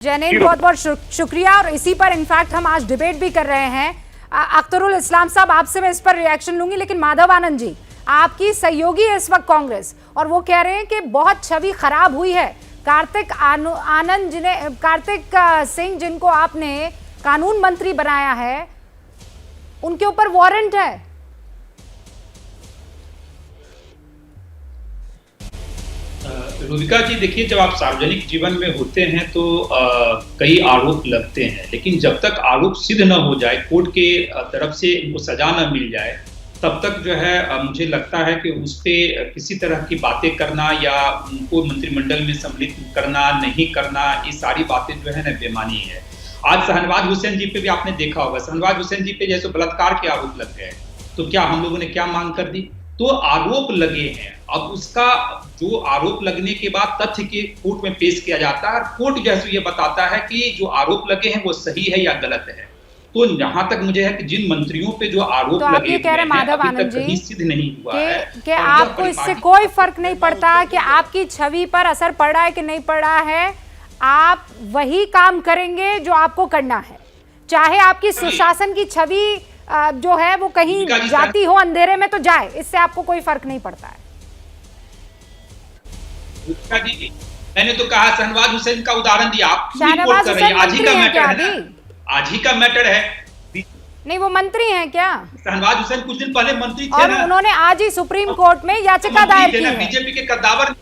जैनील, बहुत बहुत शुक्रिया। और इसी पर इनफैक्ट हम आज डिबेट भी कर रहे हैं। अख्तरुल इस्लाम साहब, आपसे मैं इस पर रिएक्शन लूंगी, लेकिन माधव आनंद जी, आपकी सहयोगी है इस वक्त कांग्रेस, और वो कह रहे हैं कि बहुत छवि खराब हुई है। कार्तिक सिंह, जिनको आपने कानून मंत्री बनाया है, उनके ऊपर वारंट है। रुदिका जी, देखिए, जब आप सार्वजनिक जीवन में होते हैं तो कई आरोप लगते हैं, लेकिन जब तक आरोप सिद्ध न हो जाए, कोर्ट के तरफ से उनको सजा न मिल जाए, तब तक जो है मुझे लगता है कि उस पर किसी तरह की बातें करना या उनको मंत्रिमंडल में सम्मिलित करना नहीं करना, ये सारी बातें जो है ना बेमानी है। आज शहनवाज हुसैन जी पे भी आपने देखा होगा, शहनवाज हुसैन जी पे जैसे बलात्कार के आरोप लग गए, तो क्या हम लोगों ने क्या मांग कर दी? तो आरोप लगे हैं, अब उसका जो आरोप लगने के बाद तथ्य के कोर्ट में पेश किया जाता है, कोर्ट जैसे ये बताता है कि जो आरोप लगे हैं वो सही है या गलत है। तो जहां तक मुझे है कि जिन मंत्रियों पे जो आरोप तो लगे कह रहे माधव आनंद जी सिद्ध नहीं हुआ है कि आपको इससे कोई फर्क नहीं पड़ता कि आपकी छवि पर असर पड़ रहा है कि नहीं पड़ रहा है, आप वही काम करेंगे जो आपको करना है, चाहे आपकी सुशासन की छवि जो है वो कहीं जाती हो अंधेरे में तो जाए, इससे आपको कोई फर्क नहीं पड़ता है। मैंने तो कहा शहनवाज हुसैन का उदाहरण दिया, आप शहनवाज हुसैन आज ही का मैटर है, आज ही का मैटर है। नहीं, वो मंत्री हैं क्या? शहनवाज हुसैन कुछ दिन पहले मंत्री थे और उन्होंने आज ही सुप्रीम कोर्ट में याचिका दायर की है। बीजेपी के कद्दावर,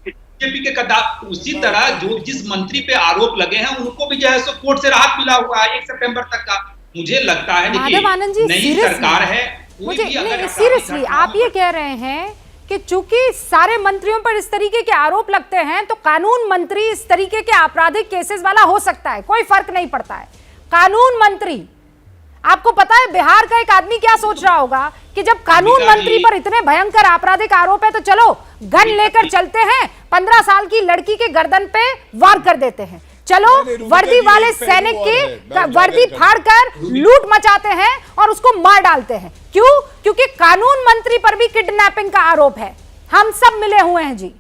बीजेपी के कद्दावर, उसी तरह जो जिस मंत्री पे आरोप लगे हैं उनको भी जो है सो कोर्ट से राहत मिला हुआ है 1 सितंबर तक का। मुझे लगता है नई सरकार है, मुझे नहीं, सीरियसली आप ये कह रहे हैं कि चूंकि सारे मंत्रियों पर इस तरीके के आरोप लगते हैं तो कानून मंत्री इस तरीके के आपराधिक केसेस वाला हो सकता है, कोई फर्क नहीं पड़ता है। कानून मंत्री, आपको पता है बिहार का एक आदमी क्या सोच रहा होगा कि जब कानून मंत्री पर इतने भयंकर आपराधिक आरोप है तो चलो गन लेकर चलते हैं, 15 साल की लड़की के गर्दन पे वार कर देते हैं, चलो वर्दी वाले सैनिक की वर्दी फाड़कर लूट मचाते हैं और उसको मार डालते हैं। क्यों? क्योंकि कानून मंत्री पर भी किडनैपिंग का आरोप है। हम सब मिले हुए हैं जी।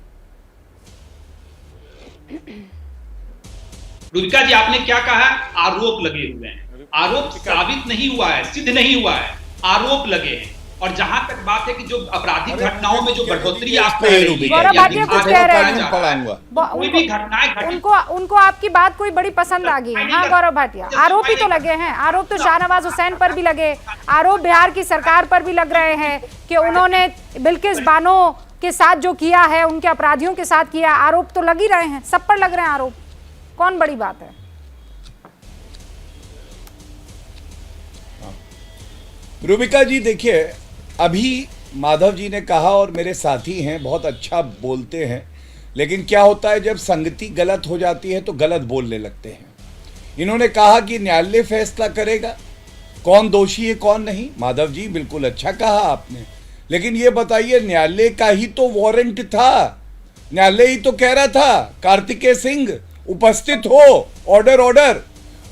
रुदिका जी, आपने क्या कहा? आरोप लगे हुए हैं, आरोप साबित नहीं हुआ है, सिद्ध नहीं हुआ है, आरोप लगे हैं। और जहां तक बात है कि जो आपराधिक घटनाओं में जो बढ़ोतरी आप कह रही हैं, गौरव भाटिया कुछ कह रहे हैं, कोई भी घटनाएं उनको आपकी बात कोई बड़ी पसंद आ गई। हाँ गौरव भाटिया, आरोप ही तो लगे हैं, आरोप तो शाहनवाज हुसैन पर भी लगे, आरोप बिहार की सरकार पर भी लग रहे हैं कि उन्होंने बिल्किस बानो के साथ जो किया है, उनके अपराधियों के साथ किया, आरोप तो लग ही रहे हैं, सब पर लग रहे हैं आरोप। कौन बड़ी बात है? रुबिका जी, देखिए, अभी माधव जी ने कहा और मेरे साथी हैं, बहुत अच्छा बोलते हैं, लेकिन क्या होता है जब संगति गलत हो जाती है तो गलत बोलने लगते हैं। इन्होंने कहा कि न्यायालय फैसला करेगा कौन दोषी है कौन नहीं। माधव जी, बिल्कुल अच्छा कहा आपने, लेकिन ये बताइए, न्यायालय का ही तो वारंट था, न्यायालय ही तो कह रहा था कार्तिकेय सिंह उपस्थित हो, ऑर्डर ऑर्डर,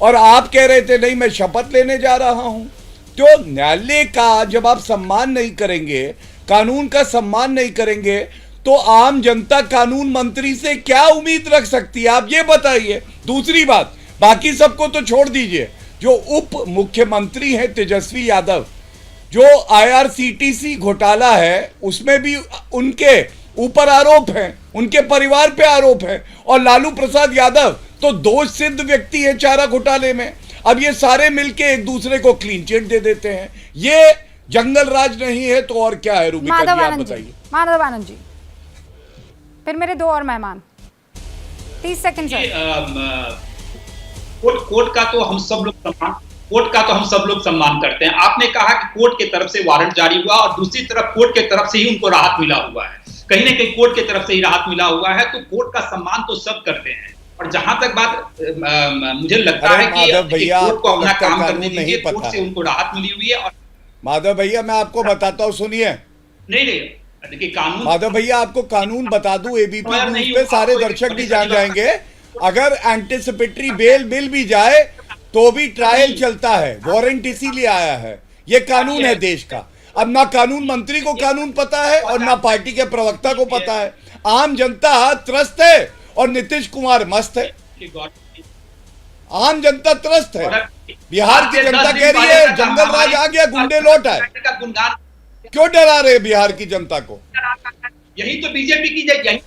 और आप कह रहे थे नहीं मैं शपथ लेने जा रहा हूं। तो न्यायालय का जब आप सम्मान नहीं करेंगे, कानून का सम्मान नहीं करेंगे, तो आम जनता कानून मंत्री से क्या उम्मीद रख सकती है, आप ये बताइए। दूसरी बात, बाकी सबको तो छोड़ दीजिए, जो उप मुख्यमंत्री हैं तेजस्वी यादव, जो IRCTC घोटाला है उसमें भी उनके ऊपर आरोप हैं, उनके परिवार पे आरोप है, और लालू प्रसाद यादव तो दोष सिद्ध व्यक्ति है चारा घोटाले में। अब ये सारे मिलके एक दूसरे को क्लीन चिट दे देते हैं, ये जंगल राज नहीं है तो और क्या है? रुबिका जी, आप बताइए। माधव आनंद जी, फिर मेरे दो और मेहमान, 30 सेकंड। कोर्ट का तो हम सब लोग सम्मान करते हैं। आपने कहा कि कोर्ट के तरफ से वारंट जारी हुआ और दूसरी तरफ कोर्ट के तरफ से ही उनको राहत मिला हुआ है, कहीं ना कहीं कोर्ट के तरफ से ही राहत मिला हुआ है, तो कोर्ट का सम्मान तो सब करते हैं। और जहां तक बात मुझे लगता है कि कोर्ट को अपना काम करने दीजिए, कोर्ट से उनको राहत मिली हुई है। और माधव भैया, मैं आपको बताता हूँ, सुनिए। नहीं, देखिए कानून, माधव भैया आपको कानून बता दूं, ABP न्यूज पे सारे दर्शक भी जान जाएंगे, अगर एंटिसिपेटरी बेल मिल भी जाए तो भी ट्रायल चलता है, वारंट इसीलिए आया है, ये कानून है देश का। अब ना कानून मंत्री को कानून पता है और ना पार्टी के प्रवक्ता को पता है, आम जनता त्रस्त है और नीतीश कुमार मस्त है, कि गौरव आम जनता त्रस्त है। जी, बिहार की जनता कह रही है जंगल राज आ गया, गुंडे लौट आए। का गुणगान, क्यों डरा रहे बिहार की जनता को? यही तो बीजेपी की यही।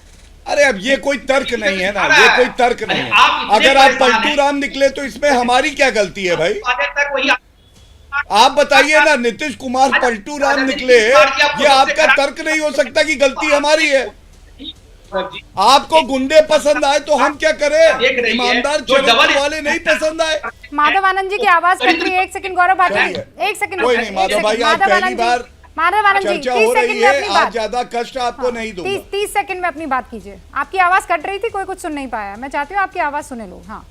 अरे अब ये कोई तर्क नहीं है ना, ये कोई तर्क नहीं है। आप इतने अगर आप परेशान पलटू हैं। राम निकले तो इसमें हमारी क्या गलती है भाई? आगे तक वही आप बताइए ना, नीतीश कुमार पलटू राम निकले, ये आपका तर्क नहीं हो सकता कि गलती हमारी है। आपको गुंडे पसंद आए तो हम क्या करें? ईमानदार चरित्र वाले नहीं पसंद आए। माधव आनंद जी की आवाज कट रही है। एक सेकंड गौरव भाटी, एक सेकंड। कोई नहीं माधव भाई, आज पहली बार माधव आनंद जी चर्चा 30 हो सेकंड रही में है, अपनी आज बात। ज्यादा कष्ट आपको नहीं दूंगा। 30 सेकंड में अपनी बात कीजिए। आपकी आवाज कट रही थी, कोई कुछ सुन नहीं पाया। मैं चाहती हूँ आपकी आवाज सुने लोग। हाँ,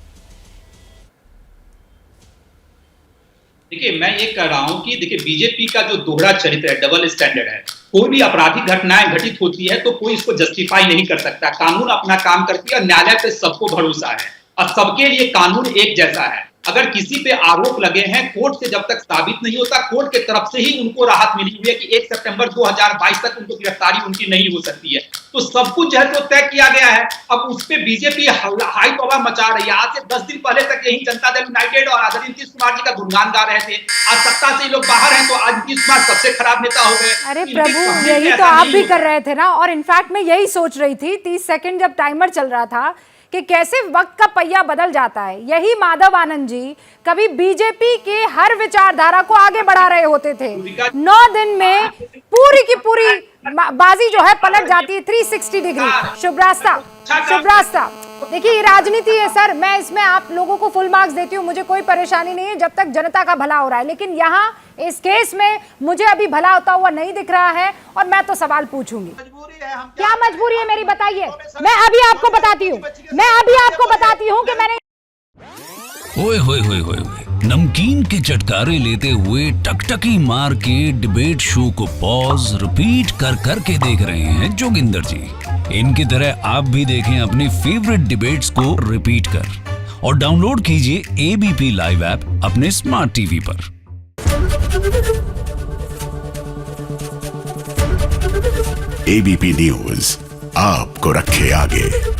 देखिए मैं ये कह रहा हूं कि देखिए बीजेपी का जो दोहरा चरित्र है, डबल स्टैंडर्ड है। कोई भी आपराधिक घटनाएं घटित होती है तो कोई इसको जस्टिफाई नहीं कर सकता। कानून अपना काम करती है और न्यायालय पे सबको भरोसा है और सबके लिए कानून एक जैसा है। अगर किसी पे आरोप लगे हैं, कोर्ट से जब तक साबित नहीं होता, कोर्ट के तरफ से ही उनको राहत मिली हुई है कि 1 सितंबर 2022 तक उनको गिरफ्तारी उनकी नहीं हो सकती है। तो सब कुछ जो है तो तय किया गया है। अब उस पे बीजेपी हाई तौबा मचा रही है। आज से 10 दिन पहले तक यही जनता दल यूनाइटेड और आदरणीय नीतीश कुमार जी का गुणगान गा रहे थे। आज सत्ता से लोग बाहर हैं तो आज नीतीश कुमार सबसे खराब नेता हो गए। अरे प्रभु, यही तो आप भी कर रहे थे ना। और इनफैक्ट मैं यही सोच रही थी 30 सेकंड जब टाइमर चल रहा था कि कैसे वक्त का पहिया बदल जाता है। यही माधव आनंद जी कभी बीजेपी के हर विचारधारा को आगे बढ़ा रहे होते थे। 9 दिन में पूरी की पूरी बाजी जो है पलट जाती है 360 डिग्री। शुभ रास्ता, शुभ रास्ता। देखिए ये राजनीति है सर, मैं इसमें आप लोगों को फुल मार्क्स देती हूँ, मुझे कोई परेशानी नहीं है जब तक जनता का भला हो रहा है। लेकिन यहाँ इस केस में मुझे अभी भला होता हुआ नहीं दिख रहा है और मैं तो सवाल पूछूंगी। क्या मजबूरी है मेरी, बताइए। मैं अभी आपको बताती हूँ, कि मैंने ओए होए होए होए नमकीन के चटकारे लेते हुए टकटकी मार के डिबेट शो को पॉज रिपीट कर करके देख रहे हैं जोगिंदर जी। इनकी तरह आप भी देखें अपनी फेवरेट डिबेट्स को रिपीट कर और डाउनलोड कीजिए एबीपी लाइव ऐप अपने स्मार्ट टीवी पर। एबीपी न्यूज आपको रखे आगे।